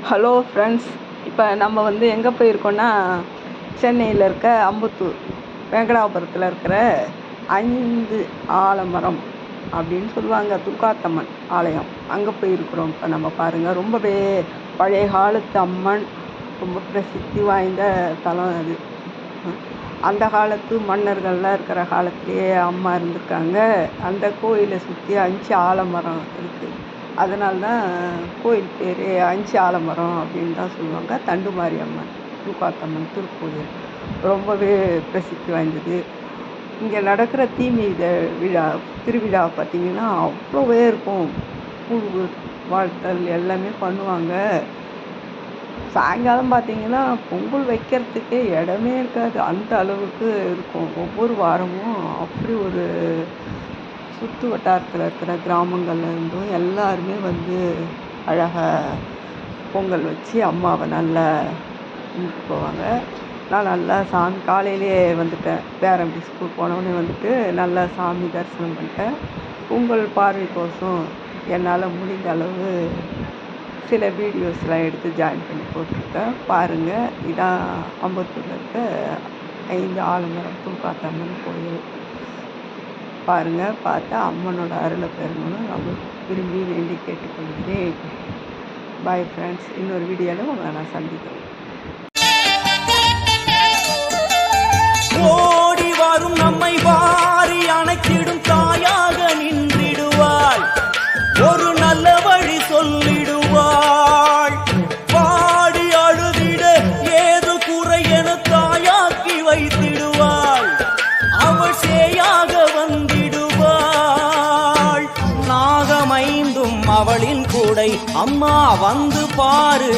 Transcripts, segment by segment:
Hello friends, இப்போ நம்ம எங்கே போயிருக்கோன்னா, சென்னையில் இருக்க அம்பத்தூர் வெங்கடாபுரத்தில் இருக்கிற 5 ஆலமரம் அப்படின்னு சொல்லுவாங்க, துர்காத்தம்மன் ஆலயம். அங்கே போயிருக்கிறோம். இப்போ நம்ம பாருங்கள், ரொம்பவே பழைய காலத்து அம்மன், ரொம்ப பிரசித்தி வாய்ந்த தலம் அது. அந்த காலத்து மன்னர்கள்லாம் இருக்கிற காலத்திலேயே அம்மா இருந்திருக்காங்க. அந்த கோயிலை சுற்றி 5 ஆலமரம் இருக்குது. அதனால தான் கோயில் பேர் 5 ஆலமரம் அப்படின்னு தான் சொல்லுவாங்க. தண்டுமாரி அம்மன், துர்காத்தம்மன் திருக்கோயில் ரொம்பவே பிரசித்தி வாய்ந்தது. இங்கே நடக்கிற தீமித திருவிழா பார்த்திங்கன்னா அவ்வளோவே இருக்கும். கூழ் வாழ்த்தல் எல்லாமே பண்ணுவாங்க. சாயங்காலம் பார்த்திங்கன்னா பொங்கல் வைக்கிறதுக்கே இடமே இருக்காது, அந்த அளவுக்கு இருக்கும். ஒவ்வொரு வாரமும் அப்படி ஒரு சுற்று வட்டாரத்தில் இருக்கிற கிராமங்கள்ல இருந்தும் எல்லாருமே அழகாக பொங்கல் வச்சு அம்மாவை நல்லா கும்பிட்டு போவாங்க. நான் நல்லா சாமி காலையிலே வந்துட்டேன். பேரம்பி ஸ்கூல் போனவுடனே நல்லா சாமி தரிசனம் பண்ணிட்டேன். பொங்கல் பார்வைக்கோசம் என்னால் முடிந்த அளவு சில வீடியோஸ்லாம் எடுத்து ஜாயின் பண்ணி போட்டிருக்கேன். பாருங்கள், இதான் அம்பத்தூரில் இருக்க 5 ஆலமரம் துர்காத்தம்மன் கோயில். பாருங்கள், பார்த்தா அம்மனோட அருளை பெறணும்னு ரொம்ப விரும்பி வேண்டி கேட்டுக்கொள்கிறேன். பாய் ஃப்ரெண்ட்ஸ், இன்னொரு வீடியோவில் உங்களை நான் சந்திக்கிறேன். ஓடி வரும் நம்மை வாரி அணைக்கிடும் தாயாக நின்றிடுவாள், ஒரு நல்ல வழி சொல்லிடுவாள். பாடி அழுதிட ஏது குறை என தாயாக்கி வைத்திடுவாள். அவள் சேயாக வந்திடுவாள். நாகமைந்தும் அவளின் கூடை அம்மா வந்து பாரு.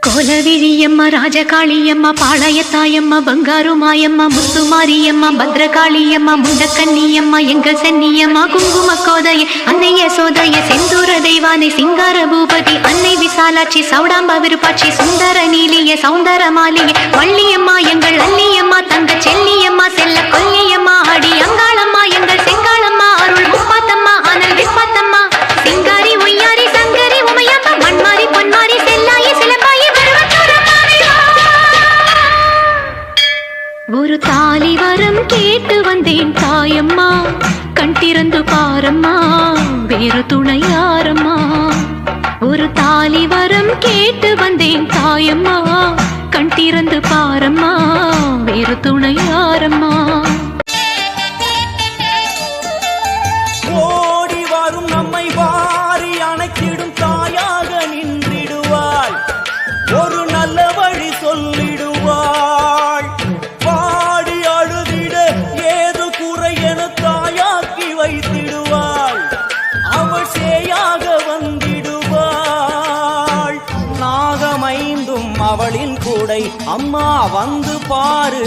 கோலவிழியம்மா, ராஜகாளியம்மா, பாளையத்தாயம்மா, பங்காரு மாயம்மா, முத்துமாரியம்மா, பத்ரகாளியம்மா, முண்டக்கன்னியம்மா, எங்கள் சன்னியம்மா, குங்கும கோதைய அன்னைய சோதைய செந்தூர தெய்வானை சிங்கார பூபதி அன்னை விசாலாட்சி சௌடாம்ப விருப்பாட்சி சுந்தர நீலிய சௌந்தர மாலிய வள்ளியம்மா, எங்கள் அல்லியம்மா, தங்க செல்லியம்மா, செல்ல கொல்லியம்மா, அடி அங்காளம்மா, எங்கள் செங்காளம்மா, அருள் முப்பாத்தம்மா, ஆனல் விப்பாத்தம்மா, சிங்காரி ஒய்யாரி சங்கரி உமையம்மா, மண்மாரி பொன்மாரி செல்லாய சிலம்பாய ஒரு தாலி வரம் கேட்டு வந்தேன் தாயம்மா, கண் திறந்து பாரம்மா, வேறு துணையாரம்மா. ஒரு தாலி வரம் கேட்டு வந்தேன் தாயம்மா, கண் திறந்து பாரம்மா, வேறு துணையாரம்மா. ஓடி வரும் நம்மை வாரி அணைக்கிடும் தாயாக நின்றிடுவாள், ஒரு நல்ல வழி சொல்லிடுவாள். பாடி அழுதிட ஏது குறை என தாயாக்கி வைத்திடுவாள். அவள் சேயாக வந்திடுவாள். நாகமைந்தும் அவளின் கூடை அம்மா வந்து பாரு.